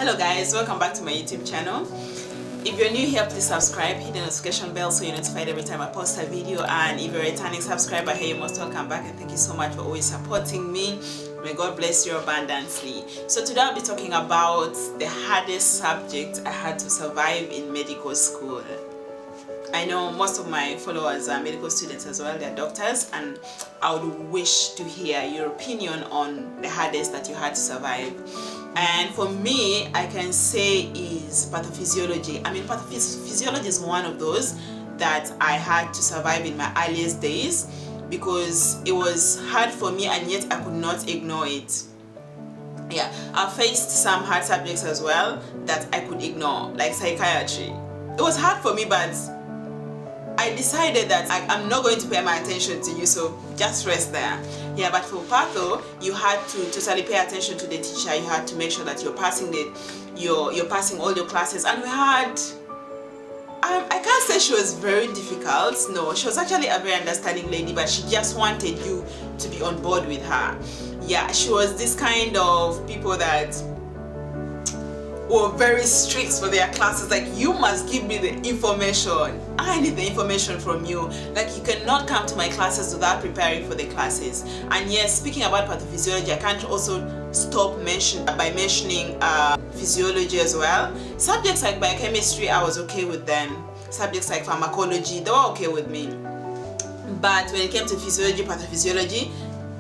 Hello guys, welcome back to my YouTube channel. If you're new here, please subscribe, hit the notification bell so you're notified every time I post a video. And if you're a returning subscriber, hey, you're most welcome back, and thank you so much for always supporting me. May God bless you abundantly. So today I'll be talking about the hardest subject I had to survive in medical school. I know most of my followers are medical students as well, they're doctors, and I would wish to hear your opinion on the hardest that you had to survive. And for me, I can say is pathophysiology. I mean, pathophysiology is one of those that I had to survive in my earliest days because it was hard for me and yet I could not ignore it. Yeah, I faced some hard subjects as well that I could ignore, like psychiatry. It was hard for me, but I decided that I'm not going to pay my attention to you, so just rest there. Yeah, but for patho, you had to totally pay attention to the teacher. You had to make sure that you're passing you're passing all your classes. And we had, I can't say she was very difficult. No, she was actually a very understanding lady, but she just wanted you to be on board with her. Yeah, she was this kind of people that were very strict for their classes. Like, you must give me the information. I need the information from you. Like, you cannot come to my classes without preparing for the classes. And yes, speaking about pathophysiology, I can't also stop mentioning physiology as well. Subjects like biochemistry, I was okay with them. Subjects like pharmacology, they were okay with me. But when it came to physiology, pathophysiology,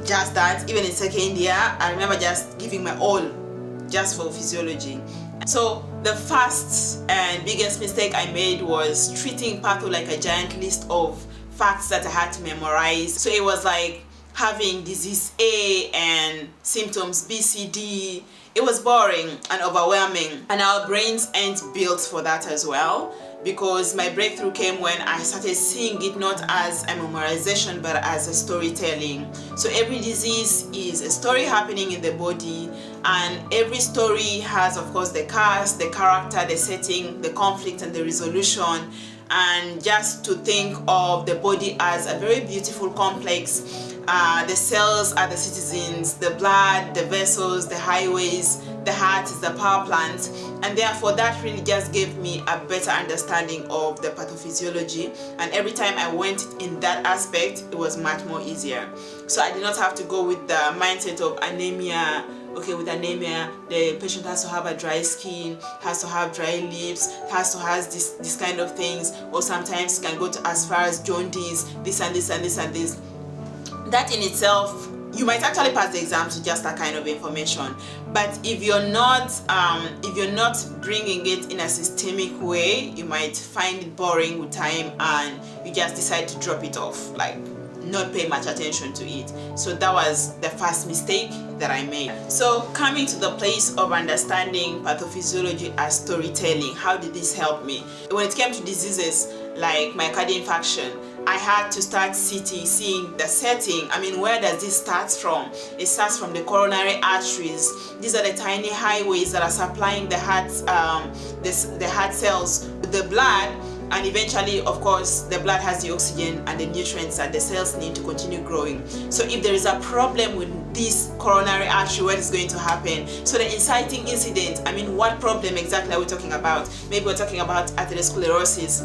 just that, even in second year, I remember just giving my all just for physiology. So the first and biggest mistake I made was treating patho like a giant list of facts that I had to memorize. So it was like having disease A and symptoms B, C, D. It was boring and overwhelming, and our brains ain't built for that as well, because my breakthrough came when I started seeing it not as a memorization but as a storytelling. So every disease is a story happening in the body, and every story has, of course, the cast, the character, the setting, the conflict, and the resolution. And just to think of the body as a very beautiful complex, the cells are the citizens, the blood, the vessels, the highways, the heart is the power plant, and therefore that really just gave me a better understanding of the pathophysiology. And every time I went in that aspect, it was much more easier. So I did not have to go with the mindset of anemia. Okay, with anemia, the patient has to have a dry skin, has to have dry lips, has to have this kind of things, or sometimes can go to as far as jaundice, this and this and this and this. That in itself, you might actually pass the exam to just that kind of information. But if you're not bringing it in a systemic way, you might find it boring with time, and you just decide to drop it off, like not pay much attention to it. So that was the first mistake that I made. So coming to the place of understanding pathophysiology as storytelling, how did this help me? When it came to diseases like myocardial infarction, I had to start seeing the setting. I mean, where does this start from? It starts from the coronary arteries. These are the tiny highways that are supplying the heart cells with the blood. And eventually, of course, the blood has the oxygen and the nutrients that the cells need to continue growing. So if there is a problem with this coronary artery, what is going to happen? So the inciting incident, I mean, what problem exactly are we talking about? Maybe we're talking about atherosclerosis.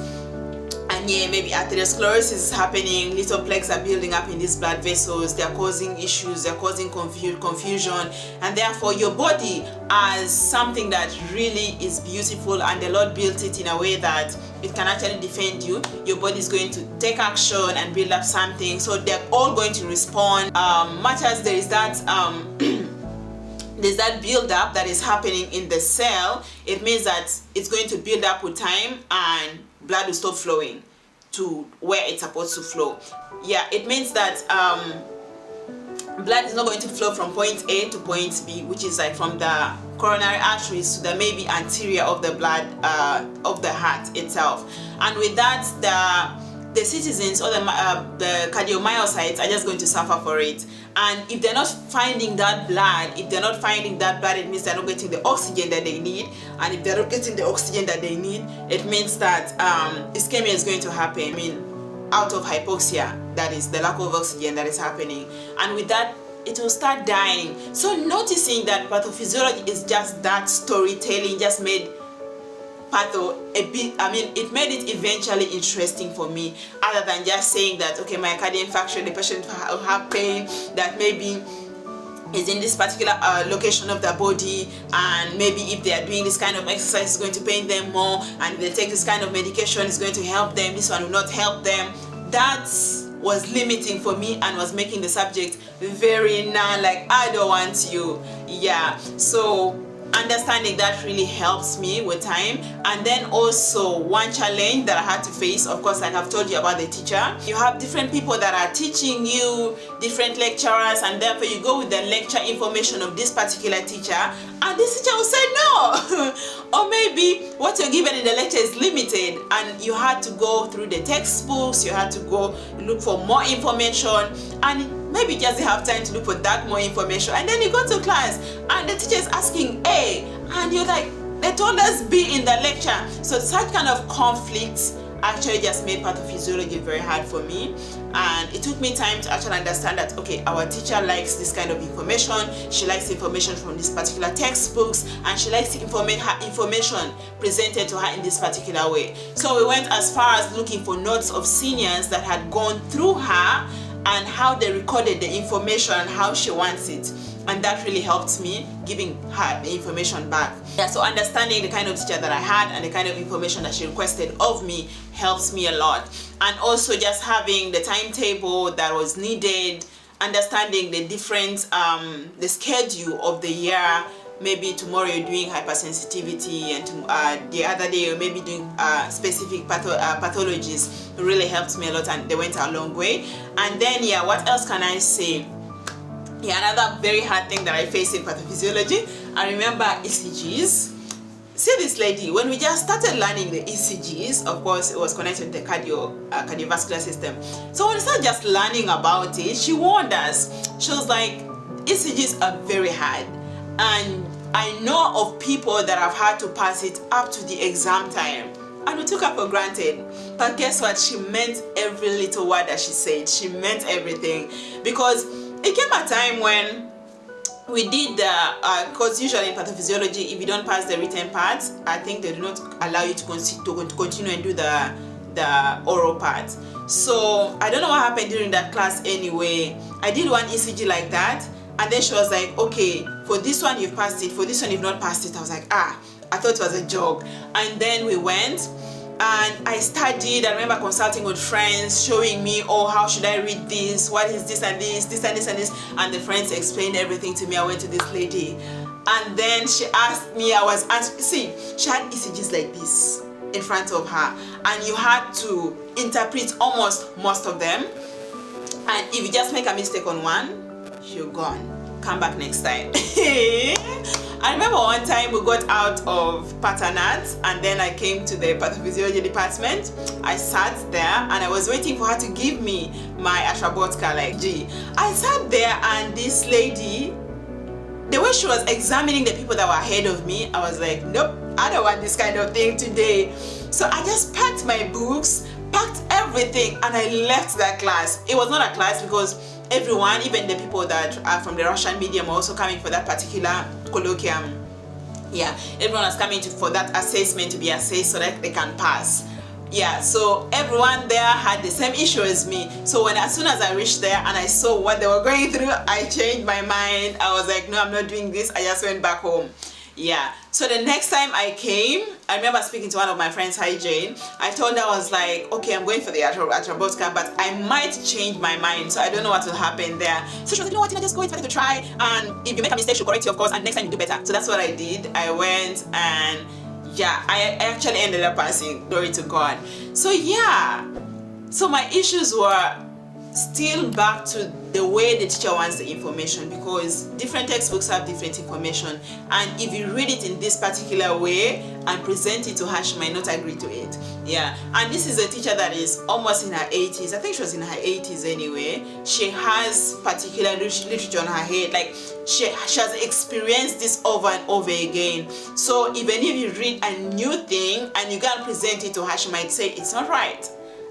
And yeah, maybe atherosclerosis is happening, little plaques are building up in these blood vessels, they're causing issues, they're causing confusion, and therefore your body as something that really is beautiful, and the Lord built it in a way that it can actually defend you. Your body is going to take action and build up something, so they're all going to respond. Much as there is that there's that build up that is happening in the cell, it means that it's going to build up with time and blood will stop flowing to where it's supposed to flow. Yeah, it means that blood is not going to flow from point A to point B, which is like from the coronary arteries to the maybe anterior of the blood of the heart itself. And with that, the citizens or the cardiomyocytes are just going to suffer for it. And if they're not finding that blood, it means they're not getting the oxygen that they need. And if they're not getting the oxygen that they need, it means that ischemia is going to happen. I mean, out of hypoxia, that is the lack of oxygen that is happening. And with that, it will start dying. So noticing that pathophysiology is just that storytelling just made patho a bit, it made it eventually interesting for me, other than just saying that, okay, myocardial infarction, the patient will have pain that maybe is in this particular location of their body, and maybe if they are doing this kind of exercise it's going to pain them more, and if they take this kind of medication it's going to help them, this one will not help them. That was limiting for me and was making the subject very like, I don't want you. Yeah, so understanding that really helps me with time. And then also one challenge that I had to face, of course, like I've told you about the teacher, you have different people that are teaching you, different lecturers, and therefore you go with the lecture information of this particular teacher, and this teacher will say no. Or maybe what you're given in the lecture is limited and you had to go through the textbooks, you had to go look for more information, and maybe just have time to look for that more information, and then you go to class and the teacher is asking A, and you're like, they told us B in the lecture. So such kind of conflicts actually just made pathophysiology very hard for me, and it took me time to actually understand that, okay, our teacher likes this kind of information, she likes information from these particular textbooks, and she likes information presented to her in this particular way. So we went as far as looking for notes of seniors that had gone through her and how they recorded the information and how she wants it, and that really helped me giving her the information back. Yeah, so understanding the kind of teacher that I had and the kind of information that she requested of me helps me a lot. And also just having the timetable that was needed, understanding the different the schedule of the year. Maybe tomorrow you're doing hypersensitivity, and the other day you're maybe doing specific pathologies. It really helped me a lot, and they went a long way. And then, yeah, what else can I say? Yeah, another very hard thing that I faced in pathophysiology, I remember ECGs. See this lady, when we just started learning the ECGs, of course it was connected to the cardiovascular system. So when we started just learning about it, she warned us. She was like, ECGs are very hard, and I know of people that have had to pass it up to the exam time, and we took her for granted. But guess what? She meant every little word that she said. She meant everything, because it came a time when we did the because usually in pathophysiology, if you don't pass the written parts, I think they do not allow you to continue and do the oral part. So I don't know what happened during that class anyway. I did one ECG like that, and then she was like, okay, for this one you've passed it, for this one you've not passed it. I was like, I thought it was a joke. And then we went and I studied. I remember consulting with friends, showing me, oh, how should I read this, what is this and this, this and this and this, and the friends explained everything to me. I went to this lady, and then she asked me, I was asked, see, she had ECGs like this in front of her, and you had to interpret almost most of them, and if you just make a mistake on one, you're gone. Come back next time. I remember one time we got out of Patho Nightmare, and then I came to the pathophysiology department. I sat there and I was waiting for her to give me my Atrabotka, like, gee. I sat there, and this lady, the way she was examining the people that were ahead of me, I was like, nope, I don't want this kind of thing today. So I just packed my books, packed everything, and I left that class. It was not a class because everyone, even the people that are from the Russian medium, were also coming for that particular colloquium. Yeah, everyone was coming for that assessment to be assessed so that they can pass. Yeah, so everyone there had the same issue as me. So as soon as I reached there and I saw what they were going through, I changed my mind. I was like, no, I'm not doing this. I just went back home. Yeah, so the next time I came, I remember speaking to one of my friends, hi Jane. I told her, I was like, okay, I'm going for the Atrabotka, but I might change my mind, so I don't know what will happen there. So she was like, you know what, just go, it's better to try, and if you make a mistake, she'll correct you, of course, and next time you do better. So that's what I did. I went, and yeah, I actually ended up passing, glory to God. So yeah, so my issues were still back to the way the teacher wants the information, because different textbooks have different information, and if you read it in this particular way and present it to her, she might not agree to it. Yeah, and this is a teacher that is almost in her 80s. I think she was in her 80s anyway. She has particular literature on her head, like she has experienced this over and over again. So even if you read a new thing and you can present it to her, she might say it's not right,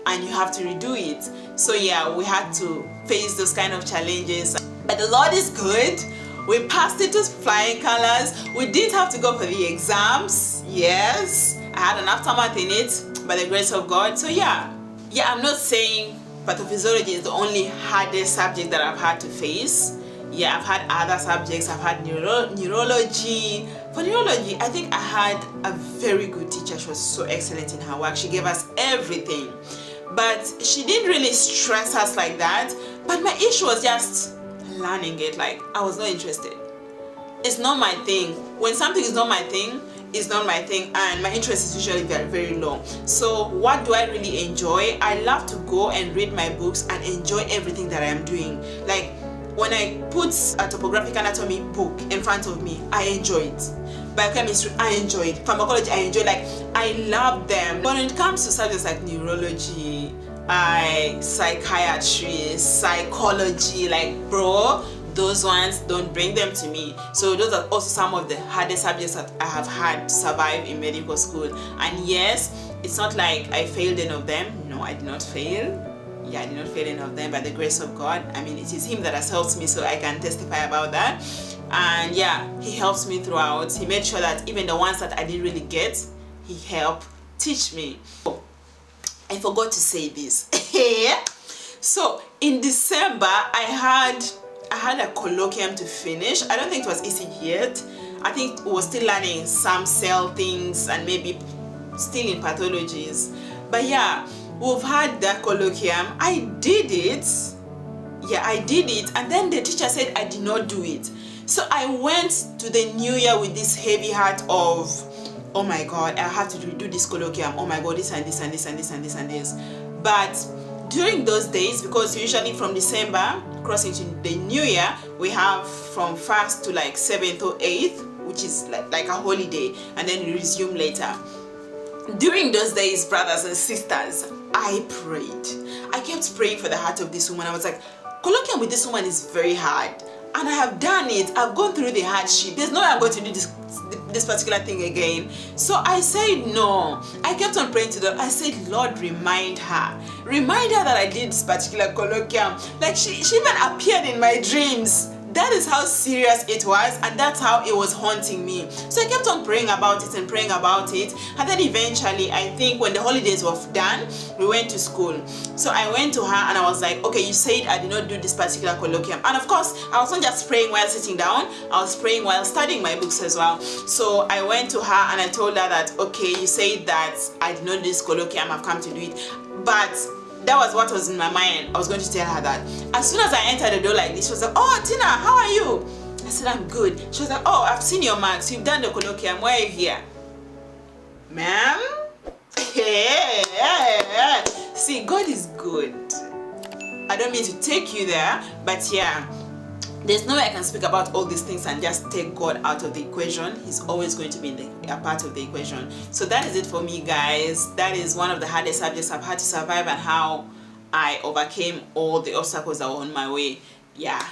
and you have to redo it. So yeah, we had to face those kind of challenges. But the Lord is good. We passed it to flying colors. We didn't have to go for the exams. Yes, I had an aftermath in it by the grace of God. So yeah, I'm not saying pathophysiology is the only hardest subject that I've had to face. Yeah, I've had other subjects. I've had neurology. For neurology, I think I had a very good teacher. She was so excellent in her work. She gave us everything. But she didn't really stress us like that. But my issue was just learning it. Like, I was not interested. It's not my thing. When something is not my thing, it's not my thing, and my interest is usually very, very low. So what do I really enjoy? I love to go and read my books and enjoy everything that I am doing. Like, when I put a topographic anatomy book in front of me, I enjoy it. Biochemistry, I enjoy it. Pharmacology, I enjoy it. Like, I love them. But when it comes to subjects like neurology, psychiatry, psychology, like, bro, those ones, don't bring them to me. So those are also some of the hardest subjects that I have had to survive in medical school. And yes, it's not like I failed any of them. No, I did not fail. Yeah, I did not fail any of them by the grace of God. I mean, it is Him that has helped me, so I can testify about that. And yeah, He helps me throughout. He made sure that even the ones that I didn't really get, He helped teach me. Oh, I forgot to say this. So in December, I had a colloquium to finish. I don't think it was easy yet. I think we were still learning some cell things and maybe still in pathologies. But yeah, we've had that colloquium. I did it. Yeah, I did it. And then the teacher said I did not do it. So I went to the new year with this heavy heart of, oh my God, I have to redo this colloquium. Oh my God, this and this and this and this and this and this. But during those days, because usually from December crossing to the new year, we have from 1st to like 7th or 8th, which is like a holiday, and then we resume later. During those days, brothers and sisters, I prayed. I kept praying for the heart of this woman. I was like, colloquium with this woman is very hard, and I have done it. I've gone through the hardship. There's no way I'm going to do this particular thing again. So I said no. I kept on praying to the Lord. I said, Lord, remind her that I did this particular colloquium. Like, she even appeared in my dreams. That is how serious it was, and that's how it was haunting me. So I kept on praying about it and praying about it, and then eventually, I think when the holidays were done, we went to school. So I went to her and I was like, okay, you said I did not do this particular colloquium. And of course, I was not just praying while sitting down, I was praying while studying my books as well. So I went to her and I told her that, okay, you said that I did not do this colloquium, I've come to do it. But that was what was in my mind. I was going to tell her that. As soon as I entered the door like this, she was like, oh, Tina, how are you? I said, I'm good. She was like, oh, I've seen your marks. You've done the colloquium. Why are you here? Ma'am? See, God is good. I don't mean to take you there, but yeah, there's no way I can speak about all these things and just take God out of the equation. He's always going to be a part of the equation. So that is it for me, guys. That is one of the hardest subjects I've had to survive, and how I overcame all the obstacles that were on my way. Yeah.